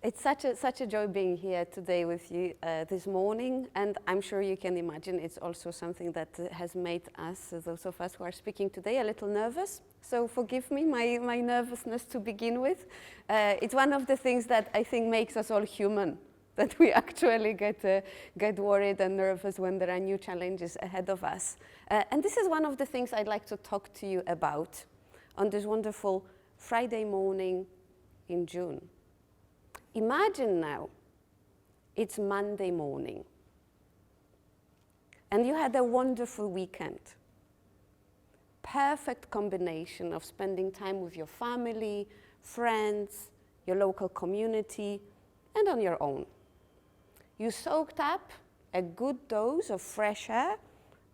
It's such a joy being here today with you this morning, and I'm sure you can imagine it's also something that has made us, those of us who are speaking today, a little nervous. So forgive me my nervousness to begin with. It's one of the things that I think makes us all human, that we actually get worried and nervous when there are new challenges ahead of us. And this is one of the things I'd like to talk to you about on this wonderful Friday morning in June. Imagine now, it's Monday morning, and you had a wonderful weekend. Perfect combination of spending time with your family, friends, your local community, and on your own. You soaked up a good dose of fresh air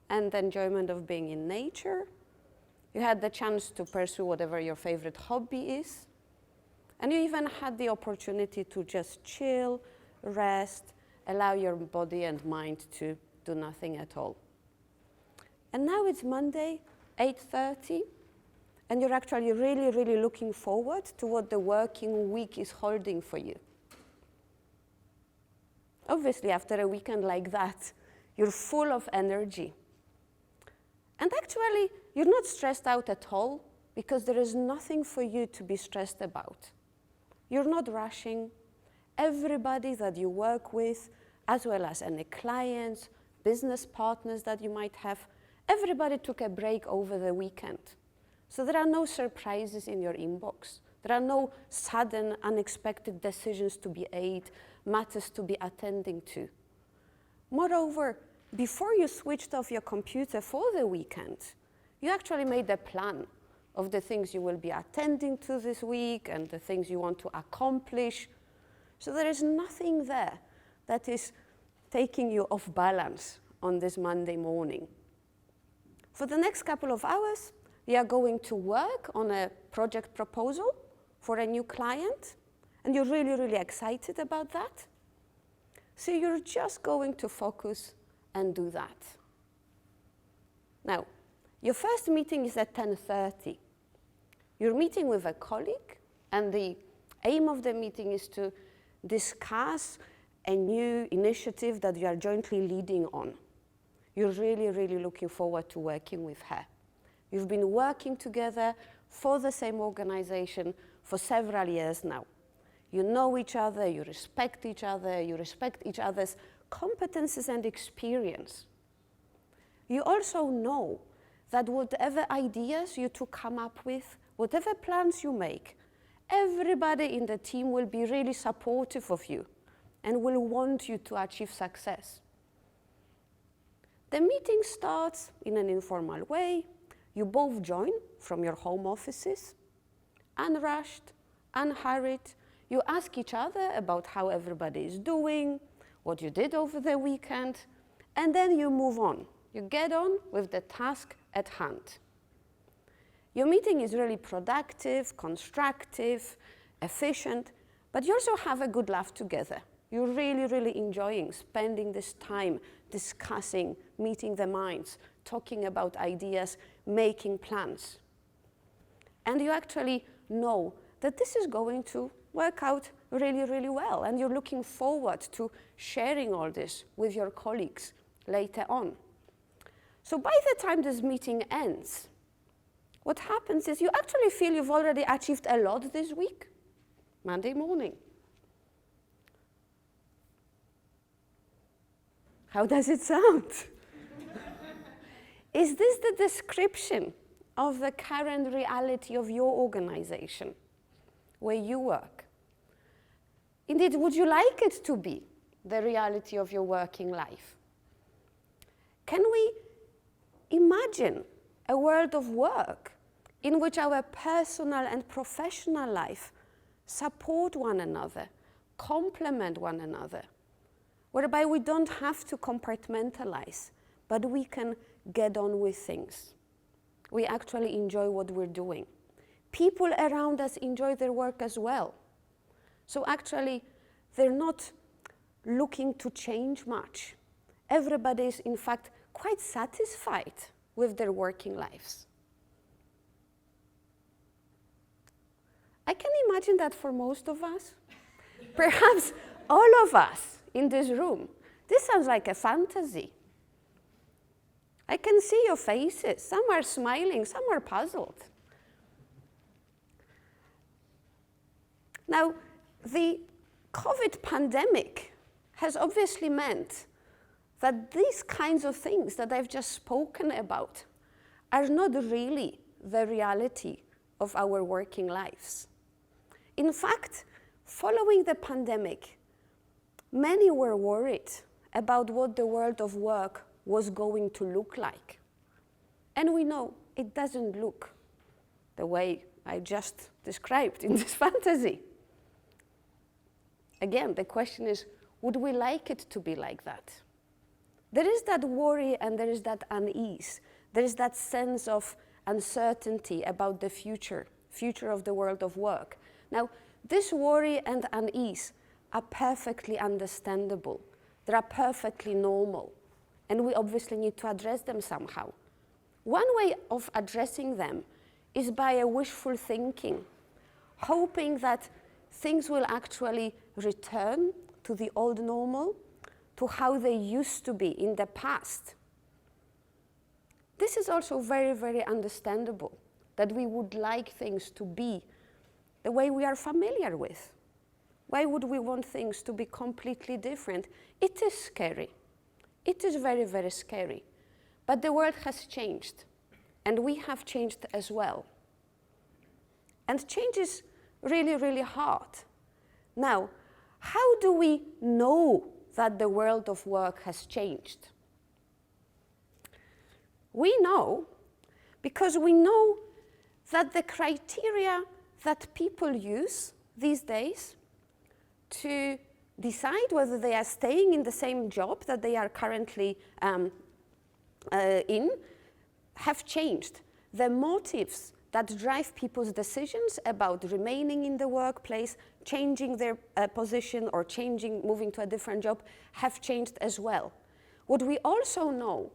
and the enjoyment of being in nature. You had the chance to pursue whatever your favorite hobby is. And you even had the opportunity to just chill, rest, allow your body and mind to do nothing at all. And now it's Monday, 8:30, and you're actually really looking forward to what the working week is holding for you. Obviously, after a weekend like that, you're full of energy. And actually, you're not stressed out at all, because there is nothing for you to be stressed about. You're not rushing. Everybody that you work with, as well as any clients, business partners that you might have, everybody took a break over the weekend. So there are no surprises in your inbox. There are no sudden, unexpected decisions to be made, matters to be attending to. Moreover, before you switched off your computer for the weekend, you actually made a plan of the things you will be attending to this week and the things you want to accomplish. So there is nothing there that is taking you off balance on this Monday morning. For the next couple of hours, you are going to work on a project proposal for a new client, and you're really excited about that. So you're just going to focus and do that. Now, your first meeting is at 10:30. You're meeting with a colleague, and the aim of the meeting is to discuss a new initiative that you are jointly leading on. You're really looking forward to working with her. You've been working together for the same organization for several years now. You know each other, you respect each other's competences and experience. You also know that whatever ideas you two come up with, whatever plans you make, everybody in the team will be really supportive of you and will want you to achieve success. The meeting starts in an informal way. You both join from your home offices, unrushed, unhurried. You ask each other about how everybody is doing, what you did over the weekend, and then you move on. You get on with the task at hand. Your meeting is really productive, constructive, efficient, but you also have a good laugh together. You're really enjoying spending this time discussing, meeting the minds, talking about ideas, making plans. And you actually know that this is going to work out really well, and you're looking forward to sharing all this with your colleagues later on. So by the time this meeting ends, what happens is you actually feel you've already achieved a lot this week, Monday morning. How does it sound? Is this the description of the current reality of your organization, where you work? Indeed, would you like it to be the reality of your working life? Can we imagine a world of work in which our personal and professional life support one another, complement one another, whereby we don't have to compartmentalize, but we can get on with things? We actually enjoy what we're doing. People around us enjoy their work as well. So actually, they're not looking to change much. Everybody is, in fact, quite satisfied with their working lives. I can imagine that for most of us, Perhaps all of us in this room, this sounds like a fantasy. I can see your faces. Some are smiling, some are puzzled. Now, the COVID pandemic has obviously meant that these kinds of things that I've just spoken about are not really the reality of our working lives. In fact, following the pandemic, many were worried about what the world of work was going to look like. And we know it doesn't look the way I just described in this fantasy. Again, the question is, would we like it to be like that? There is that worry and there is that unease. There is that sense of uncertainty about the future of the world of work. Now, this worry and unease are perfectly understandable. They are perfectly normal. And we obviously need to address them somehow. One way of addressing them is by a wishful thinking, hoping that things will actually return to the old normal, to how they used to be in the past. This is also very, very understandable, that we would like things to be the way we are familiar with. Why would we want things to be completely different? It is scary. It is very, very scary. But the world has changed, and we have changed as well. And change is really, really hard. Now, how do we know that the world of work has changed? We know because we know that the criteria that people use these days to decide whether they are staying in the same job that they are currently in have changed. The motives that drive people's decisions about remaining in the workplace, changing their position or moving to a different job have changed as well. What we also know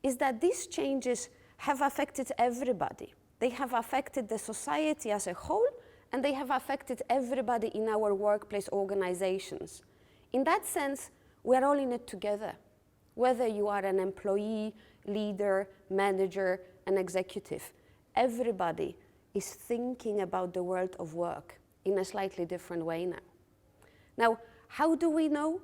is that these changes have affected everybody. They have affected the society as a whole, and they have affected everybody in our workplace organizations. In that sense, we are all in it together. Whether you are an employee, leader, manager, an executive, everybody is thinking about the world of work in a slightly different way now. Now, how do we know?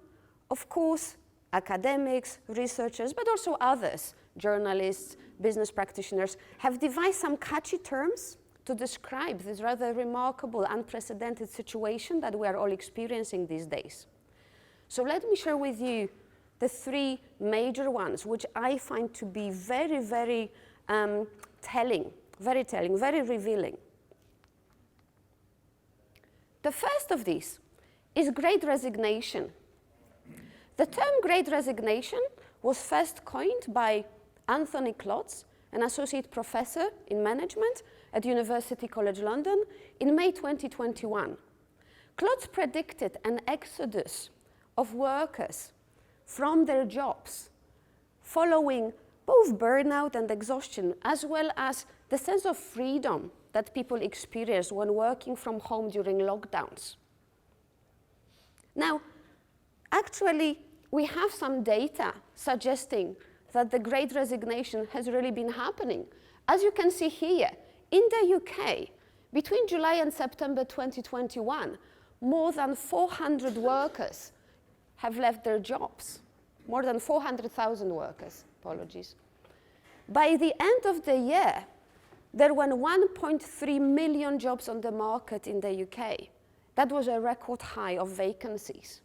Of course, academics, researchers, but also others, journalists, business practitioners, have devised some catchy terms to describe this rather remarkable, unprecedented situation that we are all experiencing these days. So let me share with you the three major ones, which I find to be very, very telling, very revealing. The first of these is Great Resignation. The term Great Resignation was first coined by Anthony Klotz, an associate professor in management at University College London, in May 2021. Klotz predicted an exodus of workers from their jobs following both burnout and exhaustion, as well as the sense of freedom that people experience when working from home during lockdowns. Now, actually, we have some data suggesting that the Great Resignation has really been happening. As you can see here, in the UK, between July and September 2021, more than 400 workers have left their jobs. More than 400,000 workers, apologies. By the end of the year, there were 1.3 million jobs on the market in the UK. That was a record high of vacancies.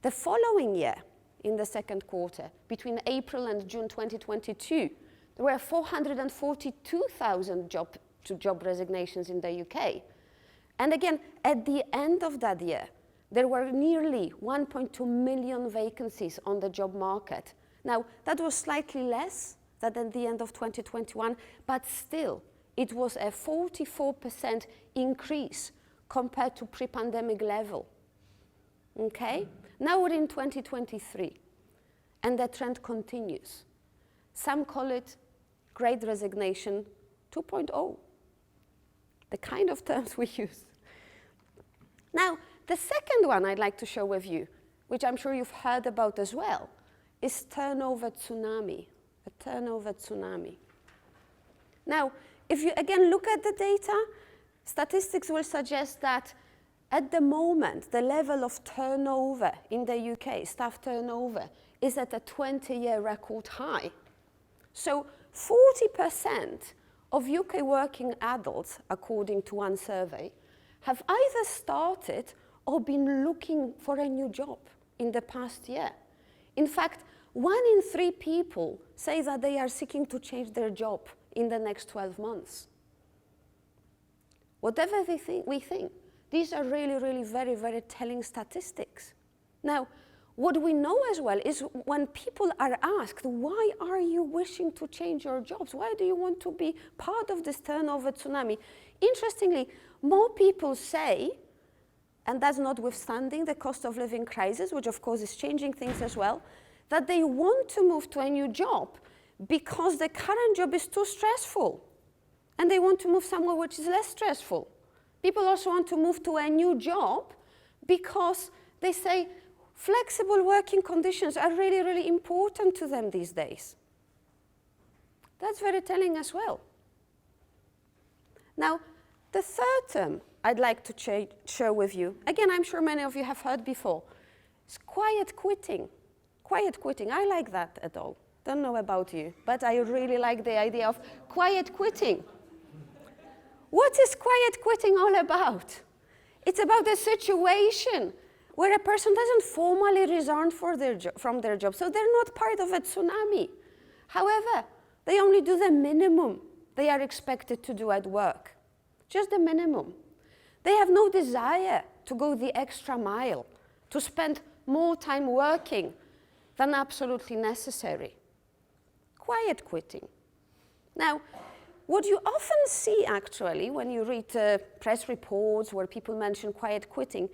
The following year, in the second quarter, between April and June 2022, there were 442,000 job resignations in the UK. And again, at the end of that year, there were nearly 1.2 million vacancies on the job market. Now, that was slightly less than at the end of 2021, but still, it was a 44% increase compared to pre-pandemic level. Okay? Now we're in 2023, and the trend continues. Some call it Great Resignation 2.0, the kind of terms we use. Now, The second one I'd like to share with you, which I'm sure you've heard about as well, is turnover tsunami, a turnover tsunami. Now, if you again look at the data, statistics will suggest that at the moment, the level of turnover in the UK, staff turnover, is at a 20-year record high. So 40% of UK working adults, according to one survey, have either started or been looking for a new job in the past year. In fact, 1 in 3 people say that they are seeking to change their job in the next 12 months. Whatever we think, these are really, really very, very telling statistics. Now, what we know as well is when people are asked, why are you wishing to change your jobs? Why do you want to be part of this turnover tsunami? Interestingly, more people say, and that's notwithstanding the cost of living crisis, which of course is changing things as well, that they want to move to a new job because the current job is too stressful, and they want to move somewhere which is less stressful. People also want to move to a new job because they say flexible working conditions are really, really important to them these days. That's very telling as well. Now, the third term I'd like to share with you, again, I'm sure many of you have heard before, is quiet quitting. Quiet quitting, I like that at all. Don't know about you, but I really like the idea of quiet quitting. What is quiet quitting all about? It's about a situation where a person doesn't formally resign from their job, so they're not part of a tsunami. However, they only do the minimum they are expected to do at work, just the minimum. They have no desire to go the extra mile, to spend more time working than absolutely necessary. Quiet quitting. Now, what you often see actually when you read press reports where people mention quiet quitting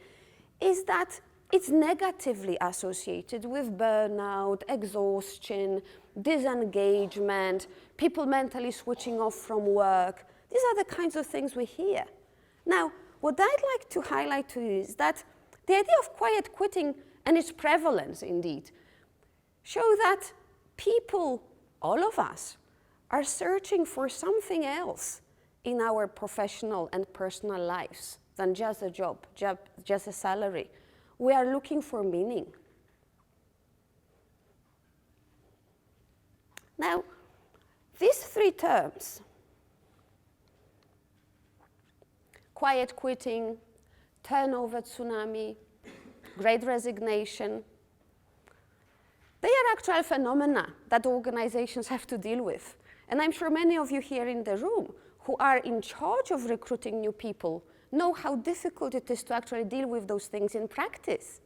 is that it's negatively associated with burnout, exhaustion, disengagement, people mentally switching off from work. These are the kinds of things we hear. Now, what I'd like to highlight to you is that the idea of quiet quitting and its prevalence indeed show that people, all of us, are searching for something else in our professional and personal lives than just a job, just a salary. We are looking for meaning. Now, these 3 terms, quiet quitting, turnover tsunami, great resignation, they are actual phenomena that organizations have to deal with. And I'm sure many of you here in the room who are in charge of recruiting new people know how difficult it is to actually deal with those things in practice.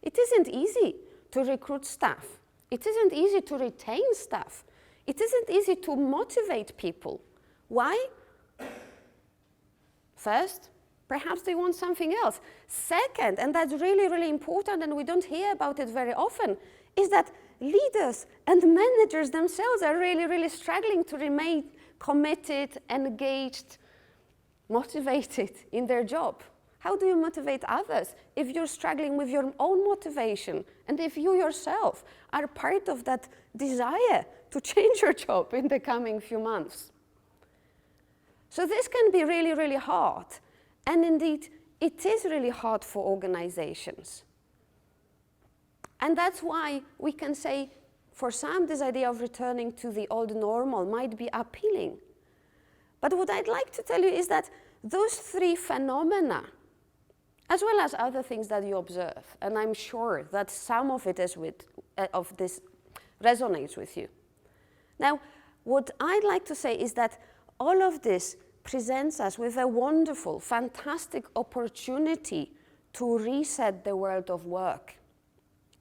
It isn't easy to recruit staff. It isn't easy to retain staff. It isn't easy to motivate people. Why? First, perhaps they want something else. Second, and that's really, really important and we don't hear about it very often, is that leaders and managers themselves are really, really struggling to remain committed, engaged, motivated in their job. How do you motivate others if you're struggling with your own motivation and if you yourself are part of that desire to change your job in the coming few months? So this can be really, really hard. And indeed, it is really hard for organizations. And that's why we can say, for some, this idea of returning to the old normal might be appealing. But what I'd like to tell you is that those 3 phenomena, as well as other things that you observe, and I'm sure that some of it is of this resonates with you. Now, what I'd like to say is that all of this presents us with a wonderful, fantastic opportunity to reset the world of work.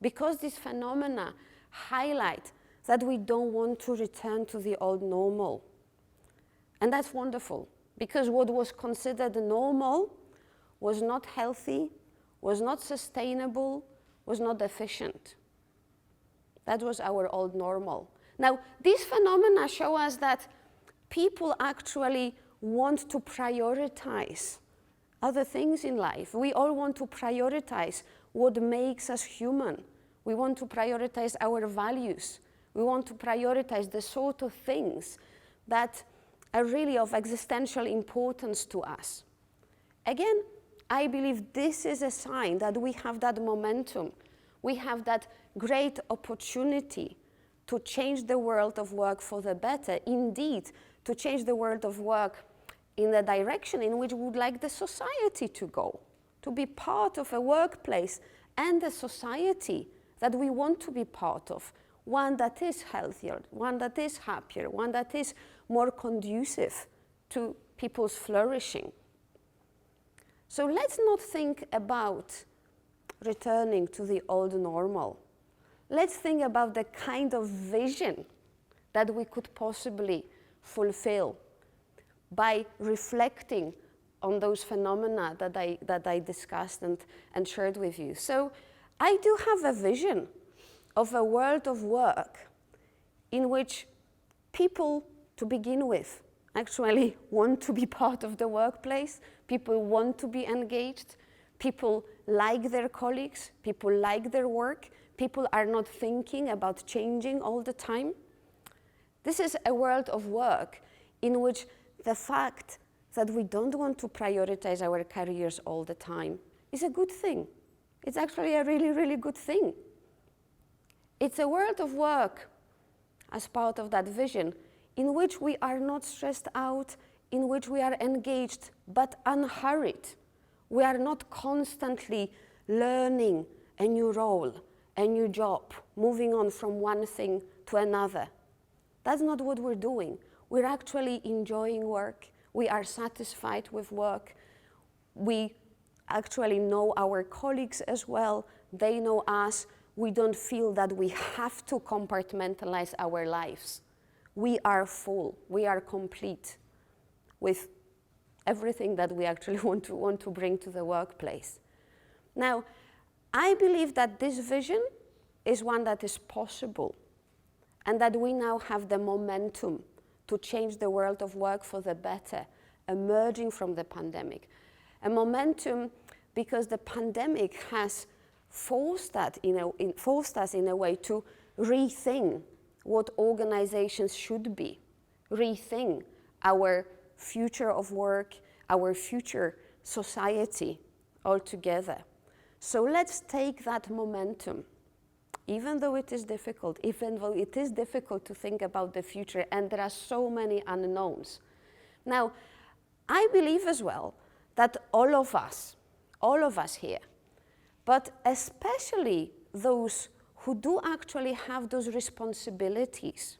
Because these phenomena highlight that we don't want to return to the old normal. And that's wonderful, because what was considered normal was not healthy, was not sustainable, was not efficient. That was our old normal. Now, these phenomena show us that people actually want to prioritize other things in life. We all want to prioritize what makes us human. We want to prioritize our values. We want to prioritize the sort of things that are really of existential importance to us. Again, I believe this is a sign that we have that momentum. We have that great opportunity to change the world of work for the better, indeed, to change the world of work in the direction in which we would like the society to go, to be part of a workplace and a society that we want to be part of, one that is healthier, one that is happier, one that is more conducive to people's flourishing. So let's not think about returning to the old normal. Let's think about the kind of vision that we could possibly fulfill by reflecting on those phenomena that I discussed and shared with you. So I do have a vision of a world of work in which people, to begin with, actually want to be part of the workplace. People want to be engaged. People like their colleagues. People like their work. People are not thinking about changing all the time. This is a world of work in which the fact that we don't want to prioritize our careers all the time is a good thing. It's actually a really, really good thing. It's a world of work, as part of that vision, in which we are not stressed out, in which we are engaged but unhurried. We are not constantly learning a new role, a new job, moving on from one thing to another. That's not what we're doing. We're actually enjoying work. We are satisfied with work. We actually know our colleagues as well. They know us. We don't feel that we have to compartmentalize our lives. We are full. We are complete with everything that we actually want to bring to the workplace. Now, I believe that this vision is one that is possible, and that we now have the momentum to change the world of work for the better, emerging from the pandemic. A momentum because the pandemic has forced us in a way to rethink what organizations should be, rethink our future of work, our future society altogether. So let's take that momentum, even though it is difficult, even though it is difficult to think about the future and there are so many unknowns. Now, I believe as well that all of us here, but especially those who do actually have those responsibilities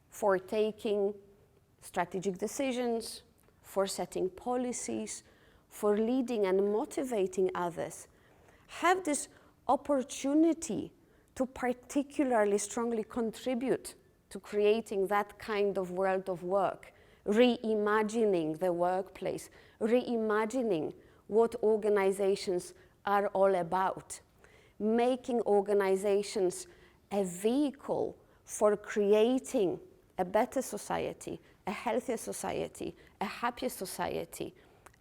for taking strategic decisions, for setting policies, for leading and motivating others, have this opportunity to particularly strongly contribute to creating that kind of world of work, reimagining the workplace, reimagining what organizations are all about, making organizations a vehicle for creating a better society, a healthier society, a happier society,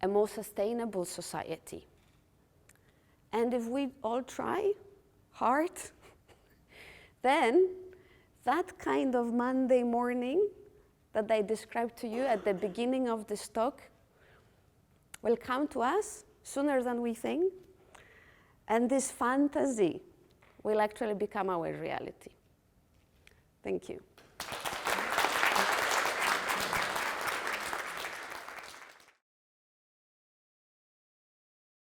a more sustainable society. And if we all try hard, then that kind of Monday morning that I described to you at the beginning of this talk will come to us sooner than we think, and this fantasy will actually become our reality. Thank you.